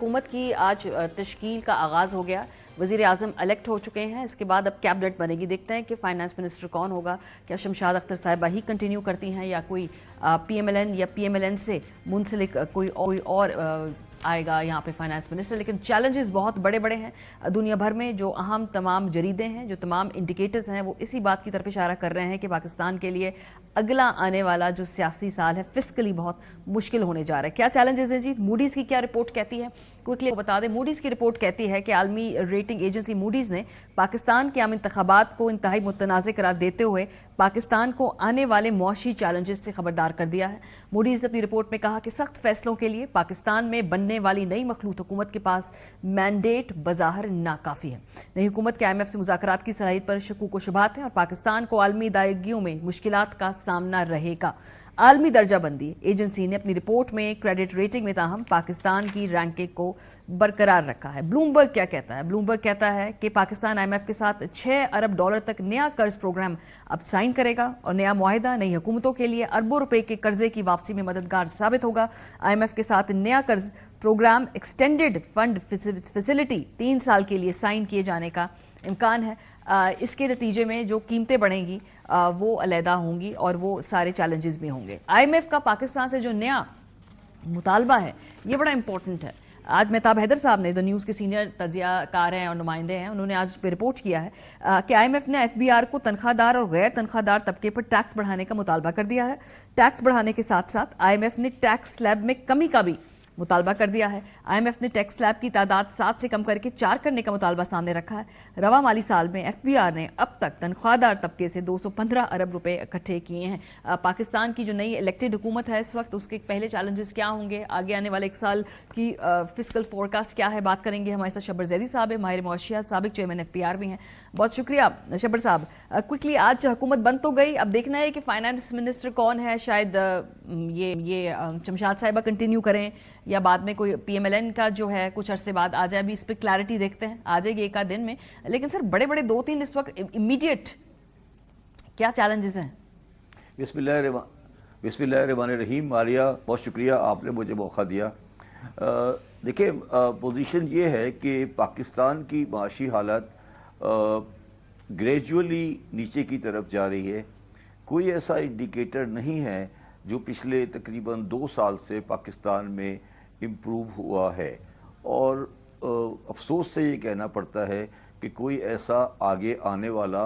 हुकूमत की आज तश्कील का आगाज़ हो गया। वज़ीर आज़म इलेक्ट हो चुके हैं। इसके बाद अब कैबिनेट बनेगी। देखते हैं कि फाइनेंस मिनिस्टर कौन होगा। क्या शमशाद अख्तर साहिबा ही कंटिन्यू करती हैं या कोई PMLN या PMLN से मुंसलिक कोई और आएगा यहाँ पे फाइनेंस मिनिस्टर। लेकिन चैलेंजेस बहुत बड़े बड़े हैं दुनिया भर में। जो अहम तमाम जरीदे हैं, जो तमाम इंडिकेटर्स हैं, वो इसी बात की तरफ इशारा कर रहे हैं कि पाकिस्तान के लिए अगला आने वाला जो सियासी साल है फिस्कली बहुत मुश्किल होने जा रहा है। क्या चैलेंजेस हैं जी? मूडीज़ की क्या रिपोर्ट कहती है, क्विकली बता दें। मूडीज़ की रिपोर्ट कहती है कि आलमी रेटिंग एजेंसी मूडीज़ ने पाकिस्तान के आम इंतखाबात को इंतहाई मुतनाज़ करार देते हुए पाकिस्तान को आने वाले मुआशी चैलेंजेस से खबरदार कर दिया है। मूडीज़ ने अपनी रिपोर्ट में कहा कि सख्त फैसलों के लिए पाकिस्तान में बनने वाली नई मखलूत हुकूमत के पास मैंडेट बज़ाहिर नाकाफ़ी है। नई हुकूमत के IMF से मुज़ाकरात की सलाहियत पर शकूक व शुबहात हैं और पाकिस्तान को आलमी दायगियों में मुश्किलात का सामना रहेगा। आलमी दर्जा बंदी एजेंसी ने अपनी रिपोर्ट में क्रेडिट रेटिंग में ताहम पाकिस्तान की रैंकिंग को बरकरार रखा है। ब्लूमबर्ग क्या कहता है? ब्लूमबर्ग कहता है कि पाकिस्तान IMF के साथ $6 अरब तक नया कर्ज प्रोग्राम अब साइन करेगा और नया मुआहिदा नई हुकूमतों के लिए अरबों रुपए के कर्जे की वापसी में मददगार साबित होगा। IMF के साथ नया कर्ज प्रोग्राम एक्सटेंडेड फंड फैसिलिटी 3 साल के लिए साइन किए जाने का इम्कान है। इसके नतीजे में जो कीमतें बढ़ेंगी वो अलहदा होंगी और वो सारे चैलेंजेस भी होंगे। IMF का पाकिस्तान से जो नया मुतालबा है ये बड़ा इंपॉर्टेंट है। आज मेहताब हैदर साहब ने द न्यूज़ के सीनियर तजियाकार हैं और नुमाइंदे हैं, उन्होंने आज पे रिपोर्ट किया है कि IMF ने FBR को तनख्वाहदार और गैर तनख्वाहदार तबके पर टैक्स बढ़ाने का मुतालबा कर दिया है। टैक्स बढ़ाने के साथ साथ IMF ने टैक्स स्लैब में कमी का भी मुतालबा कर दिया है। IMF ने टैक्स स्लैब की तादाद 7 से कम करके 4 करने का मुतालबा सामने रखा है। रवा माली साल में FBR ने अब तक तनख्वाहदार तबके से 215 अरब रुपए इकट्ठे किए हैं। पाकिस्तान की जो नई इलेक्टेड हुकूमत है इस वक्त, उसके पहले चैलेंजेस क्या होंगे, आगे आने वाले एक साल की फिस्कल फोरकास्ट क्या है, बात करेंगे। हमारे साथ शब्बर जैदी साहब है, माहिर मुआशियात, साबिक चेयरमैन FBR भी हैं। बहुत शुक्रिया शब्बर साहब। क्विकली आज हुकूमत बन तो गई, अब देखना है कि फाइनेंस मिनिस्टर कौन है। शायद ये शमशाद साहिबा कंटिन्यू करें या बाद में कोई PMLN का जो है कुछ अरसे बाद आ जाए। अभी इस पर क्लैरिटी देखते हैं, आ जाएगी एक आध दिन में। लेकिन सर बड़े बड़े 2-3 इस वक्त इमीडिएट क्या चैलेंजेस हैं? बिस्मिल्लाहिर्रहमानिर्रहीम। मारिया, बहुत शुक्रिया, आपने मुझे मौका दिया। देखिए, पोजीशन ये है कि पाकिस्तान की माशी हालत ग्रेजुअली नीचे की तरफ जा रही है। कोई ऐसा इंडिकेटर नहीं है जो पिछले तकरीबन 2 साल से पाकिस्तान में इम्प्रूव हुआ है, और अफसोस से ये कहना पड़ता है कि कोई ऐसा आगे आने वाला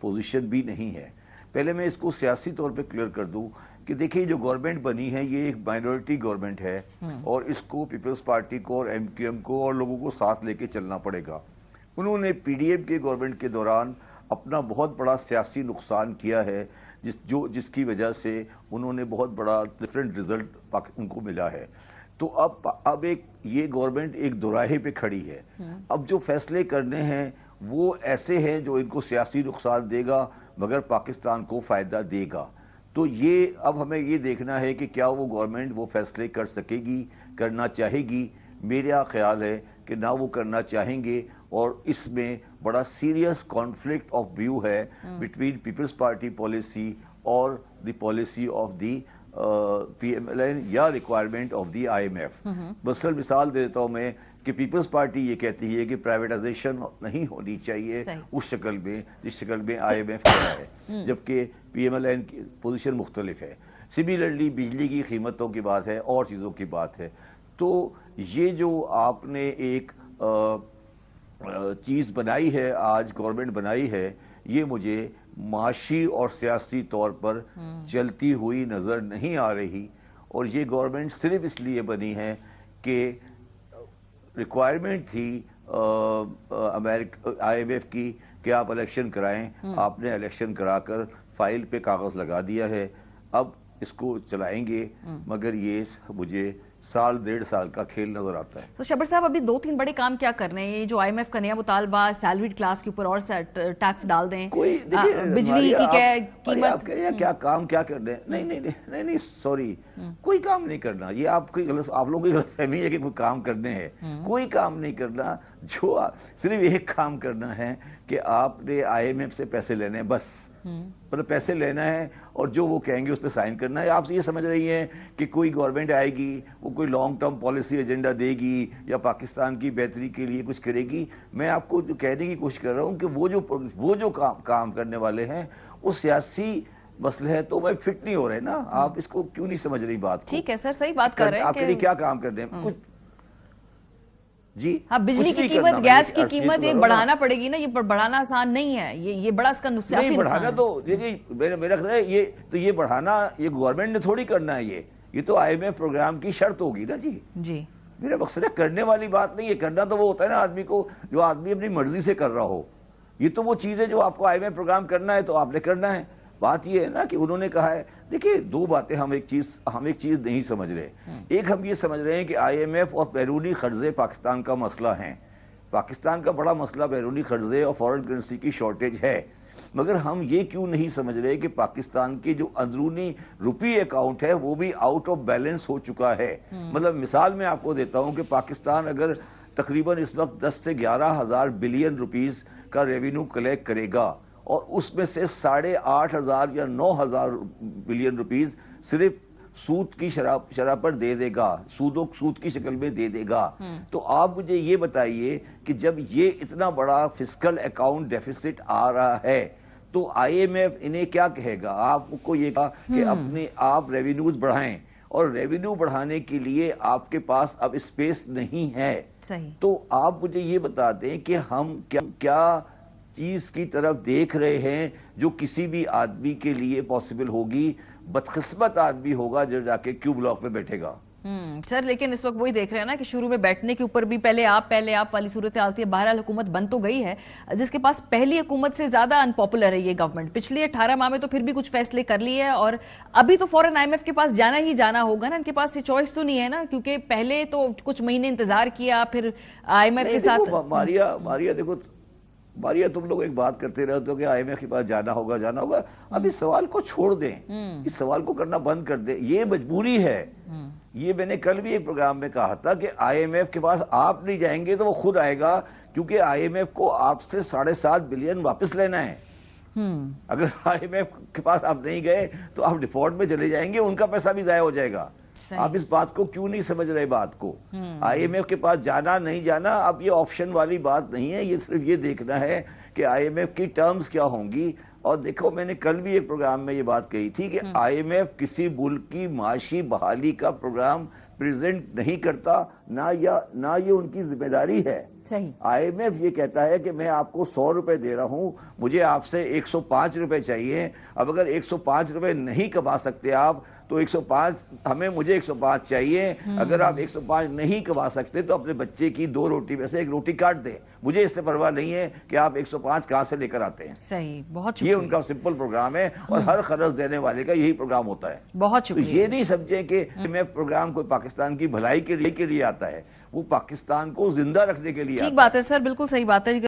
पोजीशन भी नहीं है। पहले मैं इसको सियासी तौर पे क्लियर कर दूं कि देखिए, जो गवर्नमेंट बनी है ये एक माइनॉरिटी गवर्नमेंट है और इसको पीपल्स पार्टी को और MQM को और लोगों को साथ लेके चलना पड़ेगा। उन्होंने PDM के गवर्नमेंट के दौरान अपना बहुत बड़ा सियासी नुकसान किया है, जिसकी वजह से उन्होंने बहुत बड़ा डिफरेंट रिजल्ट उनको मिला है। तो अब ये गवर्नमेंट एक दोराहे पे खड़ी है। अब जो फैसले करने हैं वो ऐसे हैं जो इनको सियासी नुकसान देगा मगर पाकिस्तान को फ़ायदा देगा। तो ये अब हमें ये देखना है कि क्या वो गवर्नमेंट वो फैसले कर सकेगी, करना चाहेगी। मेरा ख्याल है कि ना वो करना चाहेंगे और इसमें बड़ा सीरियस कॉन्फ्लिक्ट ऑफ व्यू है बिटवीन पीपल्स पार्टी पॉलिसी और the policy of the PMLN या रिक्वायरमेंट ऑफ द IMF। मसलन मिसाल देता हूँ मैं कि पीपल्स पार्टी ये कहती है कि प्राइवेटाइजेशन नहीं होनी चाहिए उस शक्ल में जिस शक्ल में IMF कह रहा है, जबकि PMLN की पोजीशन मुख्तलिफ है। सिमिलरली बिजली की कीमतों की बात है और चीज़ों की बात है। तो ये जो आपने एक चीज़ बनाई है, आज गवर्नमेंट बनाई है, ये मुझे माशी और सियासी तौर पर चलती हुई नज़र नहीं आ रही। और ये गवर्नमेंट सिर्फ इसलिए बनी है कि रिक्वायरमेंट थी IMF की कि आप इलेक्शन कराएं। आपने इलेक्शन कराकर फाइल पे कागज़ लगा दिया है, अब इसको चलाएंगे, मगर ये मुझे 1.5 साल का खेल नजर आता है। तो शब्बर साहब, अभी 2-3 बड़े काम क्या करने हैं? ये जो IMF का नया मुतालबा सैलरीड क्लास के ऊपर और टैक्स डाल दें, कोई बिजली की कीमत, क्या काम क्या करने हैं? नहीं, सॉरी, कोई काम नहीं करना। ये आप लोगों की गलतफहमी है कि कोई काम करने हैं। कोई काम नहीं करना। जो सिर्फ एक काम करना है कि आपने IMF से पैसे लेने हैं, बस مطلب پیسے لینا ہے اور جو وہ کہیں گے اس پہ سائن کرنا ہے. آپ یہ سمجھ رہی ہیں کہ کوئی گورنمنٹ آئے گی, وہ کوئی لانگ ٹرم پالیسی ایجنڈا دے گی یا پاکستان کی بہتری کے لیے کچھ کرے گی؟ میں آپ کو کہنے کی کوشش کر رہا ہوں کہ وہ جو کام کرنے والے ہیں وہ سیاسی مسئلہ ہے, تو میں فٹ نہیں ہو رہے نا. آپ اس کو کیوں نہیں سمجھ رہی بات کو؟ ٹھیک ہے سر, صحیح بات کر رہے ہیں آپ کے لیے کیا کام کر رہے ہیں کچھ؟ جی ہاں, بجلی کی قیمت, گیس کی قیمت یہ بڑھانا پڑے گی نا, یہ بڑھانا آسان نہیں ہے, یہ بڑا اس کا سیاسی نقصان ہے. تو میرا خیال ہے یہ بڑھانا یہ گورنمنٹ نے تھوڑی کرنا ہے, یہ تو آئی ایم ایف پروگرام کی شرط ہوگی نا. جی میرا مقصد ہے کرنے والی بات نہیں ہے. کرنا تو وہ ہوتا ہے نا آدمی کو, جو آدمی اپنی مرضی سے کر رہا ہو. یہ تو وہ چیز ہے جو آپ کو آئی ایم ایف پروگرام کرنا ہے تو آپ نے کرنا ہے. بات یہ ہے نا کہ انہوں نے کہا ہے, دیکھیں دو باتیں, ہم ایک چیز نہیں سمجھ رہے. ایک ہم یہ سمجھ رہے ہیں کہ آئی ایم ایف اور بیرونی قرضے پاکستان کا مسئلہ ہیں. پاکستان کا بڑا مسئلہ بیرونی قرضے اور فورن کرنسی کی شارٹیج ہے. مگر ہم یہ کیوں نہیں سمجھ رہے کہ پاکستان کے جو اندرونی روپی اکاؤنٹ ہے وہ بھی آؤٹ آف بیلنس ہو چکا ہے. مطلب مثال میں آپ کو دیتا ہوں کہ پاکستان اگر تقریباً اس وقت 10 سے 11,000 بلین روپیز کا ریونیو کلیکٹ کرے گا اور اس میں سے 8,500 یا 9,000 بلین روپیز صرف سود کی شرح پر دے دے گا, سود کی شکل میں دے دے گا, تو آپ مجھے یہ بتائیے کہ جب یہ اتنا بڑا فسکل اکاؤنٹ ڈیفیسٹ آ رہا ہے تو آئی ایم ایف انہیں کیا کہے گا؟ آپ کو یہ کہا کہ آپ ریونیوز بڑھائیں, اور ریونیو بڑھانے کے لیے آپ کے پاس اب اسپیس نہیں ہے. تو آپ مجھے یہ بتا دیں کہ ہم کیا چیز کی طرف دیکھ رہے ہیں جو کسی بھی آدمی کے لیے پاسبل ہوگی. بدقسمت آدمی ہوگا جو جا کے کیو بلاک میں بیٹھے گا. سر لیکن اس وقت وہی دیکھ رہے ہیں نا کہ شروع میں بیٹھنے کے اوپر بھی پہلے آپ والی صورتحال تھی. بہرحال حکومت بن تو گئی ہے, جس کے پاس پہلی حکومت سے زیادہ ان پاپولر ہے یہ گورنمنٹ. پچھلے 18 ماہ میں تو پھر بھی کچھ فیصلے کر لیے ہیں, اور ابھی تو فوراً آئی ایم ایف کے پاس جانا ہی جانا ہوگا نا. ان کے پاس یہ چوائس تو نہیں ہے نا, کیونکہ پہلے تو کچھ مہینے انتظار کیا, پھر آئی ایم ایف کے ساتھ. ماریا دیکھو, تم لوگ ایک بات کرتے رہتے ہو کہ آئی ایم ایف کے پاس جانا ہوگا. اب اس سوال کو چھوڑ دیں, اس سوال کو کرنا بند کر دیں. یہ مجبوری ہے. یہ میں نے کل بھی ایک پروگرام میں کہا تھا کہ آئی ایم ایف کے پاس آپ نہیں جائیں گے تو وہ خود آئے گا, کیونکہ آئی ایم ایف کو آپ سے 7.5 بلین واپس لینا ہے. اگر آئی ایم ایف کے پاس آپ نہیں گئے تو آپ ڈیفالٹ میں چلے جائیں گے, ان کا پیسہ بھی ضائع ہو جائے گا. آپ اس بات کو کیوں نہیں سمجھ رہے بات کو؟ آئی ایم ایف کے پاس جانا نہیں جانا اب یہ آپشن والی بات نہیں ہے. یہ صرف یہ دیکھنا ہے کہ آئی ایم ایف کی ٹرمز کیا ہوں گی. اور دیکھو, میں نے کل بھی ایک پروگرام میں یہ بات کہی تھی کہ آئی ایم ایف کسی ملک کی معاشی بحالی کا پروگرام پریزنٹ نہیں کرتا, نہ یہ ان کی ذمہ داری ہے. آئی ایم ایف یہ کہتا ہے کہ میں آپ کو 100 روپے دے رہا ہوں, مجھے آپ سے 105 روپے چاہیے. اب اگر 105 روپے نہیں کما سکتے آپ تو 105 مجھے 105 چاہیے. اگر آپ 105 نہیں کما سکتے تو اپنے بچے کی 2 روٹی میں سے 1 روٹی کاٹ دیں. مجھے اس سے پرواہ نہیں ہے کہ آپ 105 کہاں سے لے کر آتے ہیں. صحیح, بہت یہ ان کا سمپل پروگرام ہے, اور ہر قرض دینے والے کا یہی پروگرام ہوتا ہے. بہت شکریہ. تو یہ نہیں سمجھیں کہ میں پروگرام کوئی پاکستان کی بھلائی کے لیے آتا ہے, وہ پاکستان کو زندہ رکھنے کے لیے. ٹھیک بات ہے سر, بالکل صحیح بات ہے.